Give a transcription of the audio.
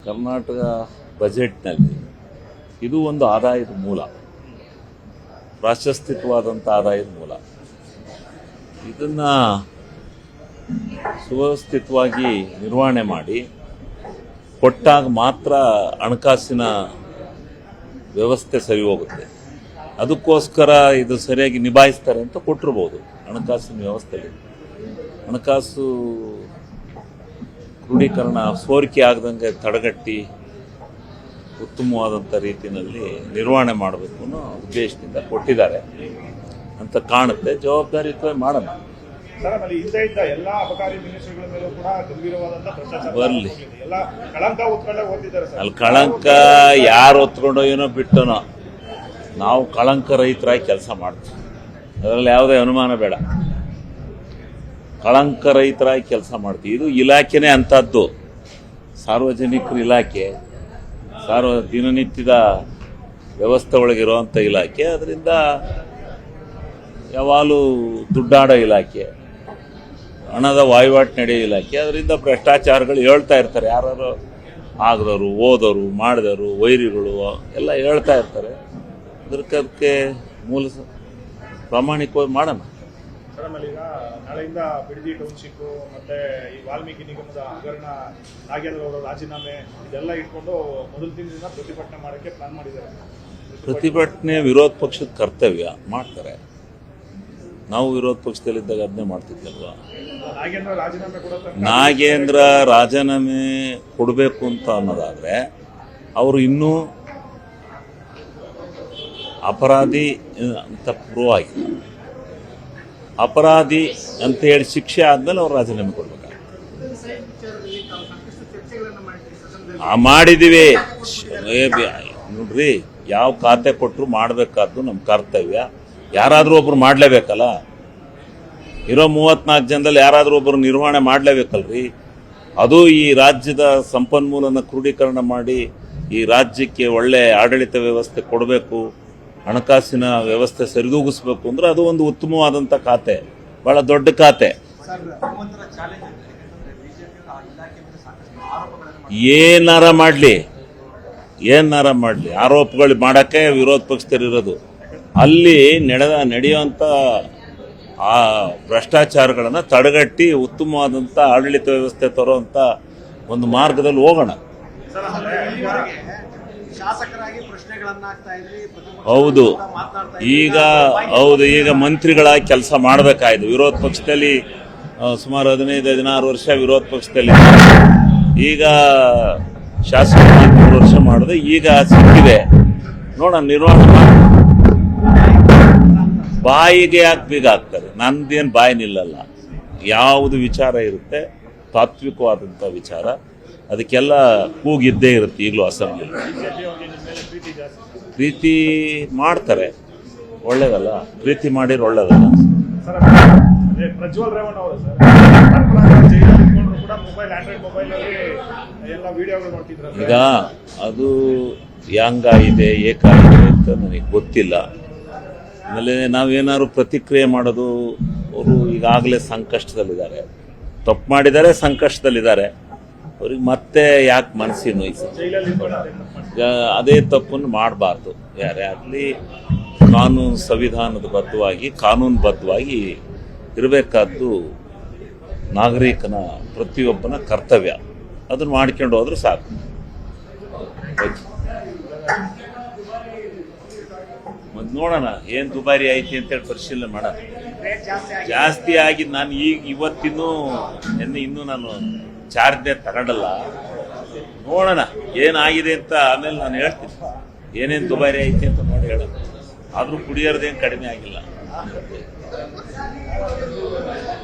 ಕರ್ನಾಟಕ ಬಜೆಟ್ನಲ್ಲಿ ಇದು ಒಂದು ಆದಾಯದ ಮೂಲ, ಪ್ರಾಶಸ್ತ್ಯವಾದಂಥ ಆದಾಯದ ಮೂಲ. ಇದನ್ನು ಸುವ್ಯವಸ್ಥಿತವಾಗಿ ನಿರ್ವಹಣೆ ಮಾಡಿ ಕೊಟ್ಟಾಗ ಮಾತ್ರ ಹಣಕಾಸಿನ ವ್ಯವಸ್ಥೆ ಸರಿ ಹೋಗುತ್ತೆ. ಅದಕ್ಕೋಸ್ಕರ ಇದು ಸರಿಯಾಗಿ ನಿಭಾಯಿಸ್ತಾರೆ ಅಂತ ಕೊಟ್ಟಿರ್ಬೋದು. ಹಣಕಾಸಿನ ವ್ಯವಸ್ಥೆಯಲ್ಲಿ ಹಣಕಾಸು ಕ್ರೋಢೀಕರಣ ಸೋರಿಕೆ ಆಗದಂಗೆ ತಡೆಗಟ್ಟಿ ಉತ್ತಮವಾದಂಥ ರೀತಿಯಲ್ಲಿ ನಿರ್ವಹಣೆ ಮಾಡಬೇಕು ಅನ್ನೋ ಉದ್ದೇಶದಿಂದ ಕೊಟ್ಟಿದ್ದಾರೆ ಅಂತ ಕಾಣುತ್ತೆ. ಜವಾಬ್ದಾರಿಯುತವಾಗಿ ಮಾಡೋಣ. ಬರಲಿ, ಅಲ್ಲಿ ಕಳಂಕ ಯಾರು ಹೊತ್ಕೊಂಡೋ ಏನೋ ಬಿಟ್ಟನೋ, ನಾವು ಕಳಂಕ ರಹಿತರಾಗಿ ಕೆಲಸ ಮಾಡ್ತೀವಿ. ಅದರಲ್ಲಿ ಯಾವುದೇ ಅನುಮಾನ ಬೇಡ. ಕಳಂಕ ರಹಿತರಾಗಿ ಕೆಲಸ ಮಾಡ್ತೀವಿ. ಇದು ಇಲಾಖೆನೇ ಅಂಥದ್ದು, ಸಾರ್ವಜನಿಕರ ಇಲಾಖೆ, ದಿನನಿತ್ಯದ ವ್ಯವಸ್ಥೆ ಒಳಗಿರುವಂಥ ಇಲಾಖೆ. ಅದರಿಂದ ಯಾವಾಗಲೂ ದುಡ್ಡಾಡೋ ಇಲಾಖೆ, ಹಣದ ವಹಿವಾಟು ನಡೆಯೋ ಇಲಾಖೆ. ಅದರಿಂದ ಭ್ರಷ್ಟಾಚಾರಗಳು ಹೇಳ್ತಾ ಇರ್ತಾರೆ. ಯಾರು ಆಗದವರು, ಓದೋರು, ಮಾಡಿದವರು, ವೈರಿಗಳು ಎಲ್ಲ ಹೇಳ್ತಾ ಇರ್ತಾರೆ. ಅದಕ್ಕೆ ಮೂಲ ಪ್ರಾಮಾಣಿಕವಾಗಿ ಮಾಡೋಣ. ಈಗ ನಾಳೆಯಿಂದ ಬಿಡದಿ ಟೌನ್ಶಿಪ್ ಮತ್ತೆ ಈ ವಾಲ್ಮೀಕಿ ನಿಗಮದ ಹಗರಣ, ನಾಗೇಂದ್ರ ಅವರ ರಾಜೀನಾಮೆ ಇದೆಲ್ಲ ಇಟ್ಕೊಂಡು ಮೊದಲ ದಿನದಿಂದ ಪ್ರತಿಭಟನೆ ಮಾಡೋಕ್ಕೆ ಪ್ಲಾನ್ ಮಾಡಿದ್ದಾರೆ. ಪ್ರತಿಭಟನೆ ವಿರೋಧ ಪಕ್ಷದ ಕರ್ತವ್ಯ, ಮಾಡ್ತಾರೆ. ನಾವು ವಿರೋಧ ಪಕ್ಷದಲ್ಲಿದ್ದಾಗ ಅದನ್ನೇ ಮಾಡ್ತಿದ್ದಲ್ವಾ. ನಾಗೇಂದ್ರ ರಾಜೀನಾಮೆ ಕೊಡಬೇಕು ಅಂತ ಅನ್ನೋದಾದ್ರೆ ಅವರು ಇನ್ನೂ ಅಪರಾಧಿ ಅಂತ ಪ್ರೂವ್ ಆಗಿಲ್ಲ. ಅಪರಾಧಿ ಅಂತ ಹೇಳಿ ಶಿಕ್ಷೆ ಆದ್ಮೇಲೆ ಅವ್ರು ರಾಜೀನಾಮೆ ಕೊಡ್ಬೇಕಾಗ್ತದೆ. ಮಾಡಿದೀವಿ ನೋಡ್ರಿ. ಯಾವ ಖಾತೆ ಕೊಟ್ಟರು ಮಾಡಬೇಕಾದ್ದು ನಮ್ಮ ಕರ್ತವ್ಯ. ಯಾರಾದರೂ ಒಬ್ರು ಮಾಡಲೇಬೇಕಲ್ಲ. ಇರೋ 34 ಜನದಲ್ಲಿ ಯಾರಾದರೂ ಒಬ್ಬರು ನಿರ್ವಹಣೆ ಮಾಡಲೇಬೇಕಲ್ರಿ. ಅದು ಈ ರಾಜ್ಯದ ಸಂಪನ್ಮೂಲನ ಕ್ರೋಢೀಕರಣ ಮಾಡಿ ಈ ರಾಜ್ಯಕ್ಕೆ ಒಳ್ಳೆ ಆಡಳಿತ ವ್ಯವಸ್ಥೆ ಕೊಡಬೇಕು, ಹಣಕಾಸಿನ ವ್ಯವಸ್ಥೆ ಸರಿದೂಗಿಸ್ಬೇಕು ಅಂದ್ರೆ ಅದು ಒಂದು ಉತ್ತಮವಾದಂಥ ಖಾತೆ, ಬಹಳ ದೊಡ್ಡ ಖಾತೆ. ಏನಾರ ಮಾಡಲಿ ಆರೋಪಗಳು ಮಾಡೋಕ್ಕೆ ವಿರೋಧ ಪಕ್ಷದಲ್ಲಿರೋದು. ಅಲ್ಲಿ ನಡೆಯುವಂಥ ಆ ಭ್ರಷ್ಟಾಚಾರಗಳನ್ನು ತಡೆಗಟ್ಟಿ ಉತ್ತಮವಾದಂಥ ಆಡಳಿತ ವ್ಯವಸ್ಥೆ ತರುವಂಥ ಒಂದು ಮಾರ್ಗದಲ್ಲಿ ಹೋಗೋಣ. ಹೌದು, ಈಗ ಮಂತ್ರಿಗಳಾಗಿ ಕೆಲಸ ಮಾಡಬೇಕಾಯ್ತು. ವಿರೋಧ ಪಕ್ಷದಲ್ಲಿ ಸುಮಾರು 15-16 ವರ್ಷ ವಿರೋಧ ಪಕ್ಷದಲ್ಲಿ, ಈಗ ಶಾಸಕರಾಗಿ 3 ವರ್ಷ ಮಾಡಿದೆ. ಈಗ ಸಿಕ್ಕಿದೆ, ನೋಡೋಣ ನಿರ್ವಹಣೆ ಮಾಡಿ. ಬಾಯಿಗೆ ಯಾಕೆ ಬೀಗ ಹಾಕ್ತಾರೆ? ನಂದೇನು ಬಾಯಿ ನಿಲ್ಲಲ್ಲ. ಯಾವುದು ವಿಚಾರ ಇರುತ್ತೆ ತಾತ್ವಿಕವಾದಂಥ ವಿಚಾರ, ಅದಕ್ಕೆಲ್ಲ ಕೂಗಿದ್ದೇ ಇರುತ್ತೆ. ಈಗಲೂ ಅಸೆಂಬ್ಲಿ ಪ್ರೀತಿ ಮಾಡ್ತಾರೆ, ಒಳ್ಳೇದಲ್ಲ. ಪ್ರೀತಿ ಮಾಡಿದ್ರೆ ಒಳ್ಳೇದಲ್ಲ. ಪ್ರಜ್ವಲ್ ರೇವಣ್ಣ ಅವರು ಈಗ ಅದು ಯಾಂಗಾಗಿದೆ ಏಕಾಗಿದೆ ಅಂತ ನನಗೆ ಗೊತ್ತಿಲ್ಲ. ಆಮೇಲೆ ನಾವೇನಾದ್ರು ಪ್ರತಿಕ್ರಿಯೆ ಮಾಡೋದು, ಅವರು ಈಗಾಗಲೇ ಸಂಕಷ್ಟದಲ್ಲಿದ್ದಾರೆ, ತಪ್ಪು ಮಾಡಿದ್ದಾರೆ, ಸಂಕಷ್ಟದಲ್ಲಿದ್ದಾರೆ. ಅವ್ರಿಗೆ ಮತ್ತೆ ಯಾಕೆ ಮನಸ್ಸಿಗೆ ನೋಯಿಸಿ ಅದೇ ತಪ್ಪನ್ನು ಮಾಡಬಾರ್ದು. ಯಾರೇ ಆಗಲಿ ಸಂವಿಧಾನದ ಕಾನೂನುಬದ್ಧವಾಗಿ ಇರಬೇಕಾದ್ದು ನಾಗರಿಕನ ಪ್ರತಿಯೊಬ್ಬನ ಕರ್ತವ್ಯ. ಅದನ್ನು ಮಾಡ್ಕೊಂಡು ಹೋದ್ರೆ ಸಾಕು. ಮತ್ತು ನೋಡೋಣ ಏನು ದುಬಾರಿ ಐತಿ ಅಂತೇಳಿ ಪರಿಶೀಲನೆ ಮಾಡೋಣ. ಜಾಸ್ತಿ ಆಗಿದ್ದು ನಾನು ಇವತ್ತಿನ್ನೂ ನಾನು ಚಾರ್ಜ್ನೇ ತಗೊಂಡಲ್ಲ. ನೋಡೋಣ ಏನಾಗಿದೆ ಅಂತ ಆಮೇಲೆ ನಾನು ಹೇಳ್ತೀನಿ. ಏನೇನು ದುಬಾರಿ ಐತಿ ಅಂತ ನೋಡಿ ಹೇಳೋಣ. ಆದರೂ ಕುಡಿಯೋದೇನು ಕಡಿಮೆ ಆಗಿಲ್ಲ.